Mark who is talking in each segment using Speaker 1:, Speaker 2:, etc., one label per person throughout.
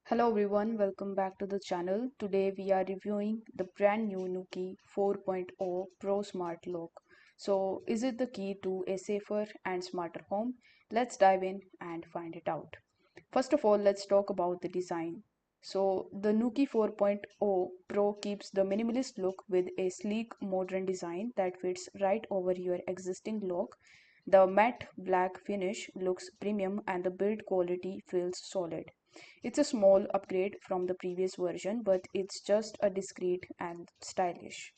Speaker 1: Hello everyone, welcome back to the channel. Today we are reviewing the brand new Nuki 4.0 Pro Smart Lock. So, is it the key to a safer and smarter home? Let's dive in and find it out. First of all, let's talk about the design. So, the Nuki 4.0 Pro keeps the minimalist look with a sleek modern design that fits right over your existing lock. The matte black finish looks premium and the build quality feels solid. It's a small upgrade from the previous version, but it's just a discreet and stylish.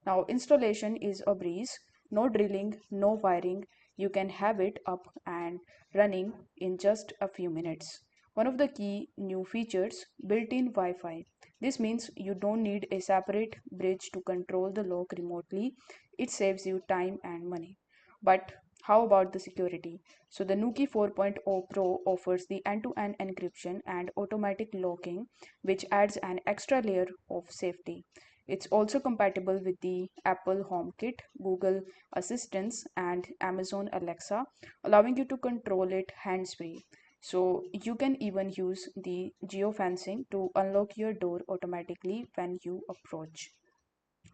Speaker 1: Now, installation is a breeze, no drilling, no wiring. You can have it up and running in just a few minutes. One of the key new features, built-in Wi-Fi. This means you don't need a separate bridge to control the lock remotely. It saves you time and money. But how about the security? So the Nuki 4.0 Pro offers the end-to-end encryption and automatic locking, which adds an extra layer of safety. It's also compatible with the Apple HomeKit, Google Assistants, and Amazon Alexa, allowing you to control it hands-free. So you can even use the geofencing to unlock your door automatically when you approach.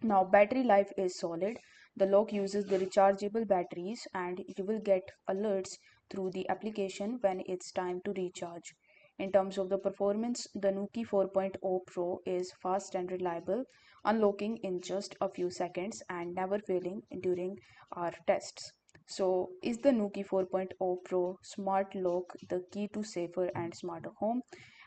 Speaker 1: Now, battery life is solid. The lock uses the rechargeable batteries, and you will get alerts through the application when it's time to recharge. In terms of the performance, the Nuki 4.0 Pro is fast and reliable, unlocking in just a few seconds and never failing during our tests. So, is the Nuki 4.0 Pro smart lock the key to safer and smarter home?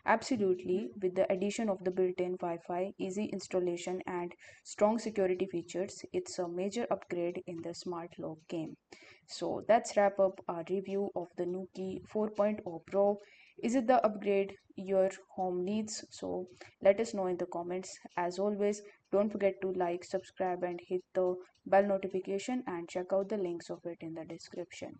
Speaker 1: Absolutely, with the addition of the built-in Wi-Fi, easy installation, and strong security features, it's a major upgrade in the smart lock game. So that's wrap up our review of the Nuki 4.0 Pro. Is it the upgrade your home needs? So let us know in the comments. As always, don't forget to like, subscribe, and hit the bell notification and check out the links of it in the description.